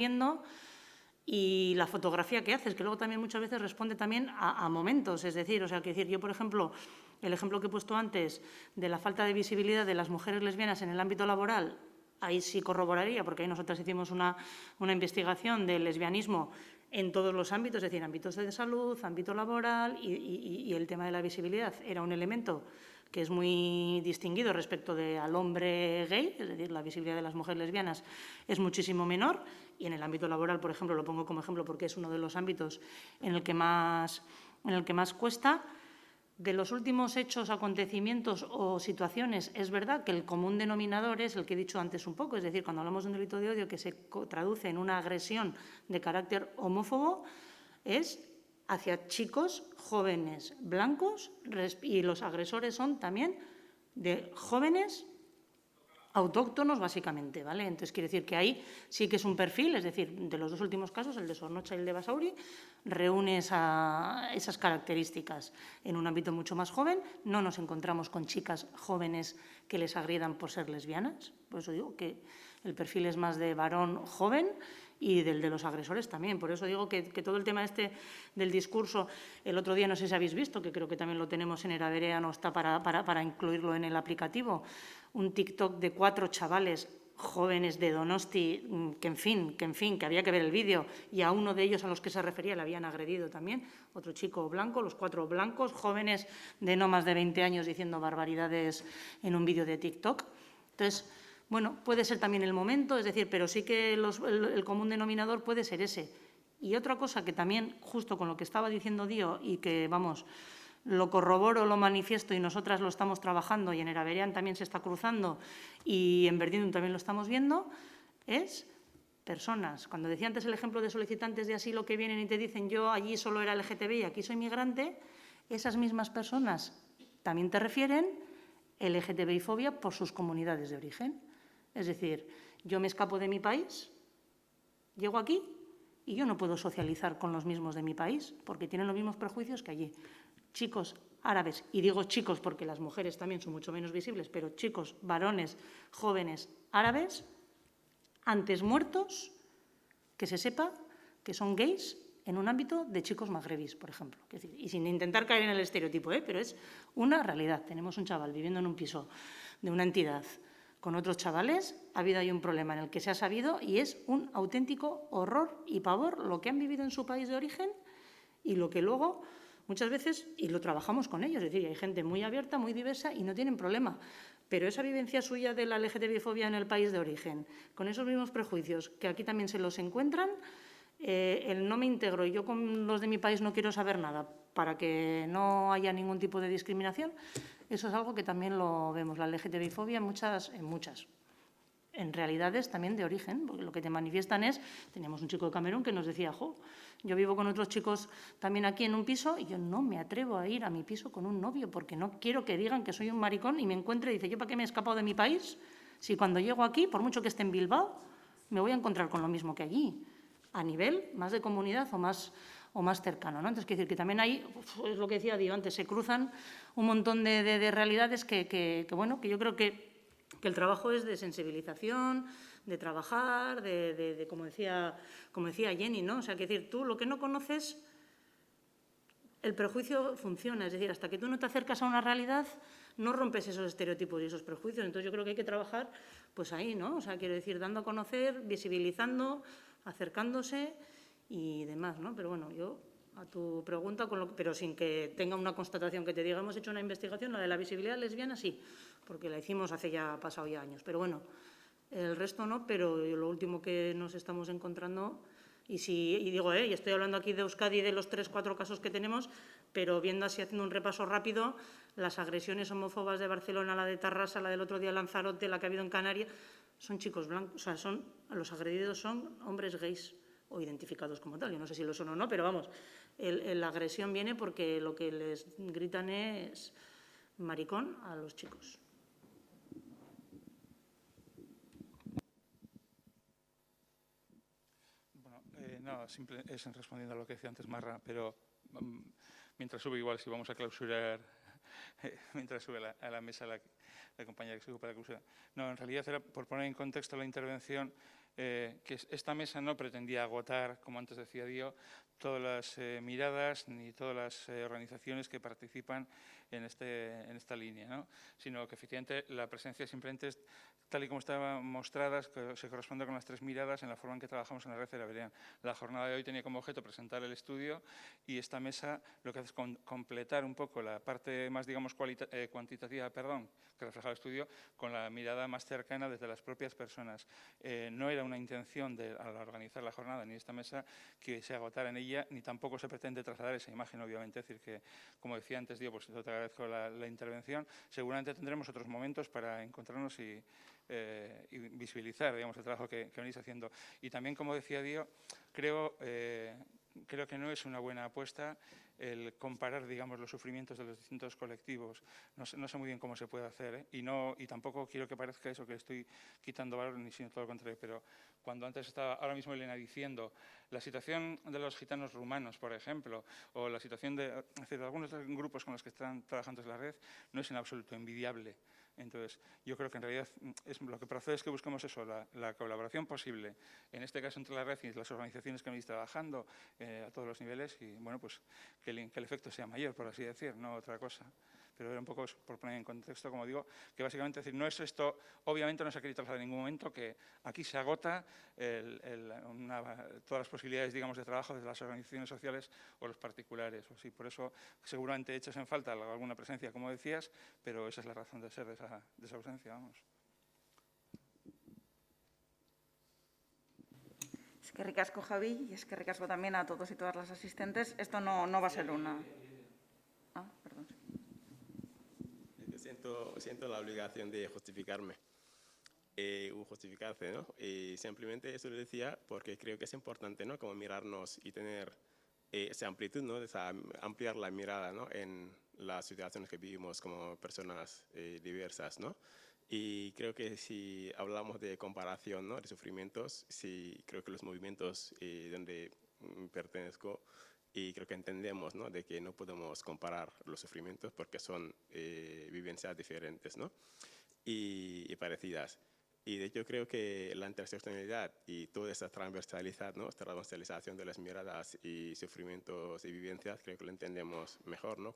viendo y la fotografía que haces, que luego también muchas veces responde también a momentos. Es decir, o sea, que decir, yo, por ejemplo, el ejemplo que he puesto antes de la falta de visibilidad de las mujeres lesbianas en el ámbito laboral, ahí sí corroboraría, porque ahí nosotras hicimos una investigación del lesbianismo en todos los ámbitos, es decir, ámbitos de salud, ámbito laboral, y el tema de la visibilidad era un elemento que es muy distinguido respecto al hombre gay, es decir, la visibilidad de las mujeres lesbianas es muchísimo menor, y en el ámbito laboral, por ejemplo, lo pongo como ejemplo porque es uno de los ámbitos en el que más cuesta. De los últimos hechos, acontecimientos o situaciones, es verdad que el común denominador es el que he dicho antes un poco, es decir, cuando hablamos de un delito de odio que se traduce en una agresión de carácter homófobo, es hacia chicos jóvenes blancos, y los agresores son también de jóvenes autóctonos, básicamente, ¿vale? Entonces, quiere decir que ahí sí que es un perfil, es decir, de los dos últimos casos, el de Zornotza y el de Basauri, reúne esas características. En un ámbito mucho más joven, no nos encontramos con chicas jóvenes que les agredan por ser lesbianas, por eso digo que el perfil es más de varón joven y del de los agresores también. Por eso digo que todo el tema del discurso, el otro día no sé si habéis visto, que creo que también lo tenemos en Eraberea, no está para incluirlo en el aplicativo, un TikTok de 4 chavales jóvenes de Donosti, que había que ver el vídeo, y a uno de ellos a los que se refería le habían agredido también, otro chico blanco, los 4 blancos, jóvenes de no más de 20 años diciendo barbaridades en un vídeo de TikTok. Entonces, bueno, puede ser también el momento, es decir, pero sí que el común denominador puede ser ese. Y otra cosa que también, justo con lo que estaba diciendo Dio, y que, vamos, lo corroboro, lo manifiesto, y nosotras lo estamos trabajando, y en Eraberean también se está cruzando, y en Berdindun también lo estamos viendo, es personas. Cuando decía antes el ejemplo de solicitantes de asilo que vienen y te dicen yo allí solo era LGTBI y aquí soy migrante, esas mismas personas también te refieren LGTBI-fobia por sus comunidades de origen. Es decir, yo me escapo de mi país, llego aquí y yo no puedo socializar con los mismos de mi país porque tienen los mismos prejuicios que allí. Chicos árabes, y digo chicos porque las mujeres también son mucho menos visibles, pero chicos, varones, jóvenes árabes, antes muertos que se sepa que son gays en un ámbito de chicos magrebís, por ejemplo. Es decir, y sin intentar caer en el estereotipo, pero es una realidad. Tenemos un chaval viviendo en un piso de una entidad con otros chavales, ha habido ahí un problema en el que se ha sabido y es un auténtico horror y pavor lo que han vivido en su país de origen y lo que luego, muchas veces, y lo trabajamos con ellos, es decir, hay gente muy abierta, muy diversa y no tienen problema. Pero esa vivencia suya de la LGTBI-fobia en el país de origen, con esos mismos prejuicios que aquí también se los encuentran, el no me integro y yo con los de mi país no quiero saber nada para que no haya ningún tipo de discriminación, eso es algo que también lo vemos, la LGTBI-fobia en realidades también de origen, porque lo que te manifiestan es, teníamos un chico de Camerún que nos decía, yo vivo con otros chicos también aquí en un piso y yo no me atrevo a ir a mi piso con un novio porque no quiero que digan que soy un maricón y me encuentre y dice, ¿yo para qué me he escapado de mi país? Si cuando llego aquí, por mucho que esté en Bilbao, me voy a encontrar con lo mismo que allí, a nivel más de comunidad o más cercano, ¿no? Entonces, quiero decir que también ahí, es lo que decía Dio antes, se cruzan un montón de realidades bueno, que yo creo que el trabajo es de sensibilización, de trabajar, como decía Jenny, ¿no? O sea, que decir, tú lo que no conoces, el prejuicio funciona, es decir, hasta que tú no te acercas a una realidad, no rompes esos estereotipos y esos prejuicios. Entonces, yo creo que hay que trabajar, pues ahí, ¿no? O sea, quiero decir, dando a conocer, visibilizando, acercándose y demás, ¿no? Pero bueno, yo a tu pregunta, pero sin que tenga una constatación que te diga, hemos hecho una investigación, la de la visibilidad lesbiana sí, porque la hicimos hace pasado ya años, pero bueno, el resto no, pero lo último que nos estamos encontrando, y estoy hablando aquí de Euskadi de los 3-4 casos que tenemos, pero viendo así, haciendo un repaso rápido, las agresiones homófobas de Barcelona, la de Tarrasa, la del otro día Lanzarote, la que ha habido en Canarias, son chicos blancos, o sea, los agredidos son hombres gays o identificados como tal, yo no sé si lo son o no, pero vamos, la agresión viene porque lo que les gritan es maricón a los chicos. No, es respondiendo a lo que decía antes Marra, pero mientras sube igual, si vamos a clausurar, mientras sube a la mesa la compañera que se ocupa de la clausura. No, en realidad era por poner en contexto la intervención, que esta mesa no pretendía agotar, como antes decía Dio, todas las miradas ni todas las organizaciones que participan en esta línea, ¿no? Sino que efectivamente la presencia simplemente es tal y como estaban mostradas, que se corresponde con las tres miradas en la forma en que trabajamos en la red Cerebrean. La jornada de hoy tenía como objeto presentar el estudio y esta mesa lo que hace es completar un poco la parte más, digamos, cuantitativa, que refleja el estudio, con la mirada más cercana desde las propias personas. No era una intención al organizar la jornada ni esta mesa que se agotara en ella, ni tampoco se pretende trasladar esa imagen, obviamente. Es decir, que, como decía antes, Dio, pues yo te agradezco la intervención. Seguramente tendremos otros momentos para encontrarnos y visibilizar, digamos, el trabajo que venís haciendo. Y también, como decía Dio, creo que no es una buena apuesta el comparar, digamos, los sufrimientos de los distintos colectivos. No sé muy bien cómo se puede hacer, ¿eh? Y tampoco quiero que parezca eso que estoy quitando valor, ni sino todo lo contrario. Pero cuando antes estaba, ahora mismo Elena diciendo, la situación de los gitanos rumanos, por ejemplo, o la situación de algunos grupos con los que están trabajando en la red, no es en absoluto envidiable. Entonces, yo creo que en realidad lo que procede es que busquemos eso, la colaboración posible, en este caso entre la red y las organizaciones que venís trabajando a todos los niveles y, bueno, pues que el efecto sea mayor, por así decir, no otra cosa. Pero era un poco por poner en contexto, como digo, que básicamente decir, no es esto, obviamente no se ha querido trasladar en ningún momento que aquí se agota todas las posibilidades, digamos, de trabajo desde las organizaciones sociales o los particulares. O sí, por eso seguramente echas en falta alguna presencia, como decías, pero esa es la razón de ser de esa ausencia, vamos. Es que ricasco, Javi, y es que ricasco también a todos y todas las asistentes. Esto no va a ser una... Ah, perdón. Siento la obligación de justificarme o justificarse, ¿no? Y simplemente eso lo decía porque creo que es importante, ¿no? Como mirarnos y tener esa amplitud, ¿no? Ampliar la mirada, ¿no? En las situaciones que vivimos como personas diversas, ¿no? Y creo que si hablamos de comparación, ¿no? De sufrimientos, sí creo que los movimientos donde pertenezco y creo que entendemos, ¿no? De que no podemos comparar los sufrimientos porque son vivencias diferentes, ¿no? Y parecidas. Y de hecho creo que la interseccionalidad y toda esta transversalidad, ¿no? Esta transversalización de las miradas y sufrimientos y vivencias, creo que lo entendemos mejor, ¿no?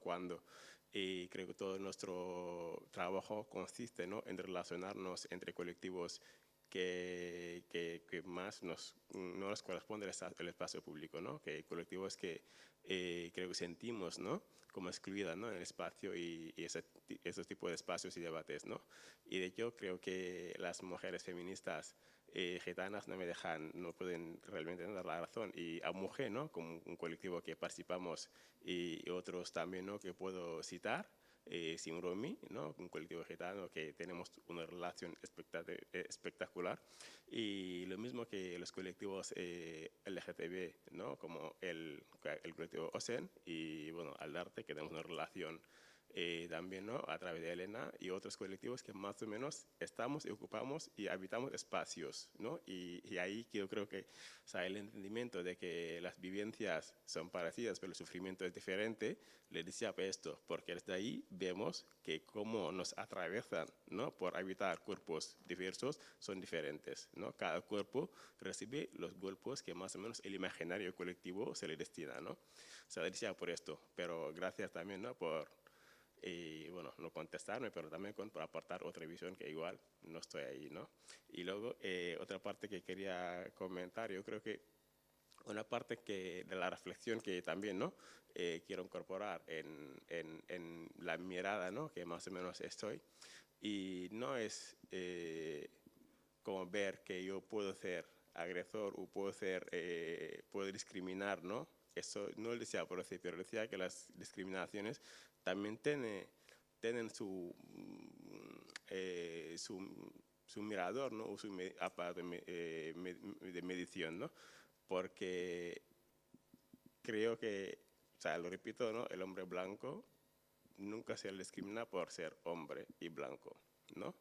Y creo que todo nuestro trabajo consiste, ¿no? En relacionarnos entre colectivos que más no nos corresponde el espacio público, ¿no? Que colectivos que creo que sentimos, ¿no? Como excluidas, ¿no? En el espacio y esos tipos de espacios y debates, ¿no? Y de hecho creo que las mujeres feministas gitanas no pueden realmente dar la razón. Y a Mujer, ¿no? Como un colectivo que participamos y otros también, ¿no? Que puedo citar. Sin Romi, ¿no? Un colectivo gitano que tenemos una relación espectacular. Y lo mismo que los colectivos LGTB, ¿no? Como el colectivo OSEN y, bueno, Aldarte, que tenemos una relación también, ¿no? A través de Elena y otros colectivos que más o menos estamos y ocupamos y habitamos espacios, ¿no? Y ahí yo creo que, o sea, el entendimiento de que las vivencias son parecidas pero el sufrimiento es diferente, le decía esto, porque desde ahí vemos que cómo nos atravesan, ¿no? Por habitar cuerpos diversos son diferentes, ¿no? Cada cuerpo recibe los golpes que más o menos el imaginario colectivo se le destina, ¿no? O sea, le decía por esto, pero gracias también, ¿no? Por bueno, no contestarme, pero también por aportar otra visión que igual no estoy ahí, ¿no? Y luego, otra parte que quería comentar, yo creo que una parte de la reflexión que también, ¿no? Quiero incorporar en la mirada, ¿no? Que más o menos estoy, y no es como ver que yo puedo ser agresor o puedo discriminar, ¿no? Eso no lo decía por decir, pero decía que las discriminaciones también tienen su mirador, ¿no? O su aparato de medición, ¿no? Porque creo que, o sea, lo repito, ¿no? El hombre blanco nunca se le discrimina por ser hombre y blanco, ¿no?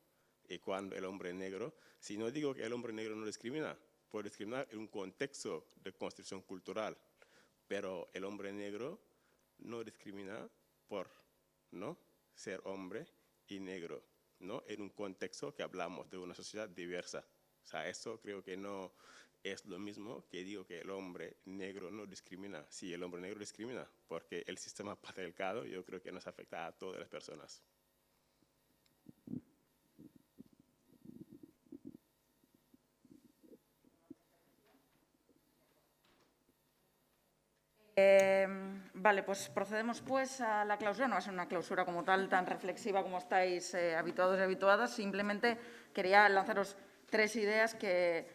Y cuando el hombre negro, si no digo que el hombre negro no discrimina, puede discriminar en un contexto de construcción cultural, pero el hombre negro no discrimina por, ¿no? Ser hombre y negro, ¿no? En un contexto que hablamos de una sociedad diversa, O sea, eso creo que no es lo mismo que digo que el hombre negro no discrimina. Sí, el hombre negro discrimina, porque el sistema patriarcado yo creo que nos afecta a todas las personas. Vale, pues procedemos pues a la clausura. No va a ser una clausura como tal, tan reflexiva como estáis habituados y habituadas. Simplemente quería lanzaros 3 ideas que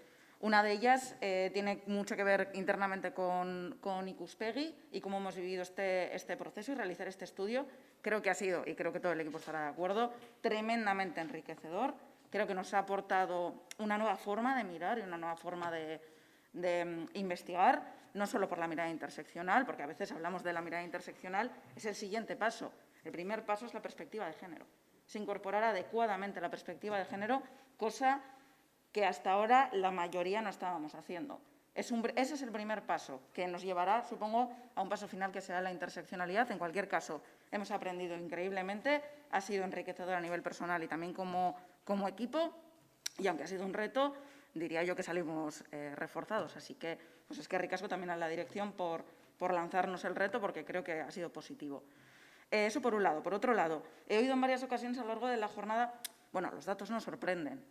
una de ellas tiene mucho que ver internamente con Ikuspegi y cómo hemos vivido este proceso y realizar este estudio. Creo que ha sido, y creo que todo el equipo estará de acuerdo, tremendamente enriquecedor. Creo que nos ha aportado una nueva forma de mirar y una nueva forma de investigar, no solo por la mirada interseccional, porque a veces hablamos de la mirada interseccional, es el siguiente paso. El primer paso es la perspectiva de género. Es incorporar adecuadamente la perspectiva de género, cosa que hasta ahora la mayoría no estábamos haciendo. Ese es el primer paso, que nos llevará, supongo, a un paso final que será la interseccionalidad. En cualquier caso, hemos aprendido increíblemente, ha sido enriquecedor a nivel personal y también como equipo, y aunque ha sido un reto, diría yo que salimos reforzados. Así que, pues es que ricasco también a la dirección por lanzarnos el reto, porque creo que ha sido positivo. Eso por un lado. Por otro lado, he oído en varias ocasiones a lo largo de la jornada, bueno, los datos nos sorprenden.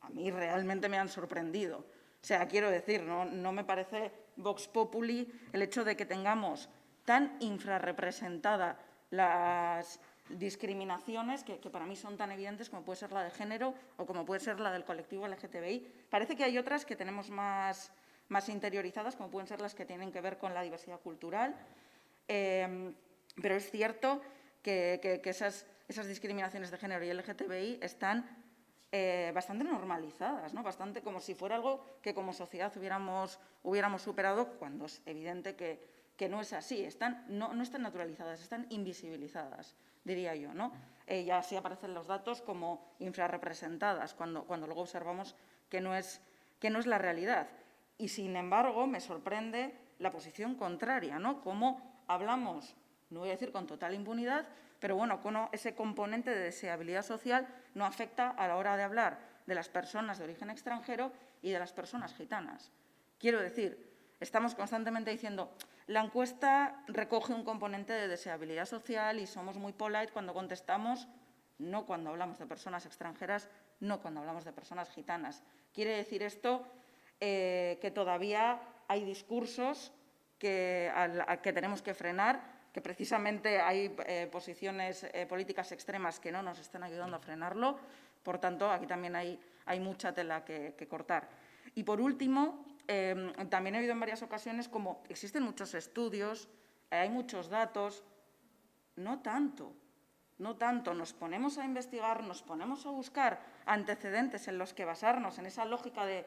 A mí realmente me han sorprendido. O sea, quiero decir, no me parece vox populi el hecho de que tengamos tan infrarrepresentadas las discriminaciones que para mí son tan evidentes como puede ser la de género o como puede ser la del colectivo LGTBI. Parece que hay otras que tenemos más interiorizadas, como pueden ser las que tienen que ver con la diversidad cultural. Pero es cierto que esas discriminaciones de género y LGTBI están bastante normalizadas, ¿no? Bastante como si fuera algo que como sociedad hubiéramos superado, cuando es evidente que no es así. No están naturalizadas, están invisibilizadas, diría yo, ¿no? Ya así aparecen los datos como infrarrepresentadas, cuando luego observamos que no es la realidad. Y, sin embargo, me sorprende la posición contraria, ¿no? Cómo hablamos, no voy a decir con total impunidad, pero bueno, con ese componente de deseabilidad social no afecta a la hora de hablar de las personas de origen extranjero y de las personas gitanas. Quiero decir, estamos constantemente diciendo, la encuesta recoge un componente de deseabilidad social y somos muy polite cuando contestamos, no cuando hablamos de personas extranjeras, no cuando hablamos de personas gitanas. Quiere decir esto que todavía hay discursos que tenemos que frenar, que precisamente hay posiciones políticas extremas que no nos están ayudando a frenarlo. Por tanto, aquí también hay mucha tela que cortar. Y, por último, también he oído en varias ocasiones como existen muchos estudios, hay muchos datos. No tanto. Nos ponemos a investigar, nos ponemos a buscar antecedentes en los que basarnos, en esa lógica de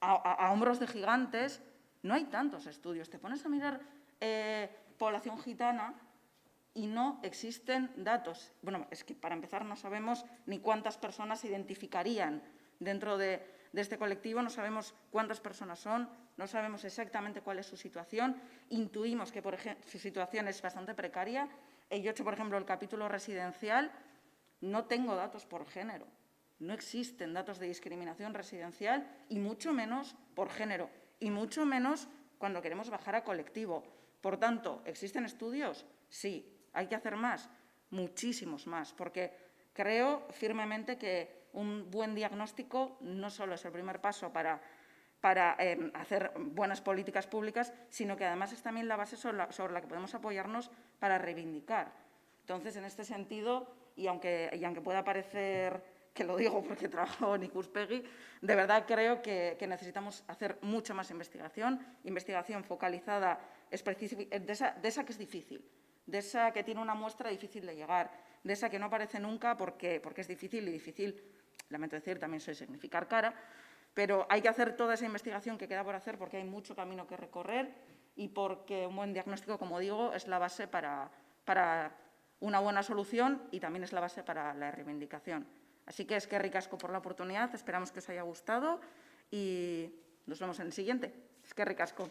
a hombros de gigantes. No hay tantos estudios. Te pones a mirar población gitana y no existen datos. Bueno, es que para empezar no sabemos ni cuántas personas se identificarían dentro de este colectivo, no sabemos cuántas personas son, no sabemos exactamente cuál es su situación, intuimos que, por ejemplo, su situación es bastante precaria. Yo he hecho, por ejemplo, el capítulo residencial, no tengo datos por género, no existen datos de discriminación residencial y mucho menos por género, y mucho menos cuando queremos bajar a colectivo. Por tanto, ¿existen estudios? Sí. ¿Hay que hacer más? Muchísimos más, porque creo firmemente que un buen diagnóstico no solo es el primer paso para hacer buenas políticas públicas, sino que además es también la base sobre la que podemos apoyarnos para reivindicar. Entonces, en este sentido, y aunque pueda parecer que lo digo porque trabajo en Ikuspegi, de verdad creo que necesitamos hacer mucha más investigación focalizada, de esa que es difícil, de esa que tiene una muestra difícil de llegar, de esa que no aparece nunca porque es difícil, y difícil, lamento decir, también suele significar cara, pero hay que hacer toda esa investigación que queda por hacer porque hay mucho camino que recorrer y porque un buen diagnóstico, como digo, es la base para una buena solución y también es la base para la reivindicación. Así que eskerrik asko por la oportunidad, esperamos que os haya gustado y nos vemos en el siguiente. Eskerrik asko.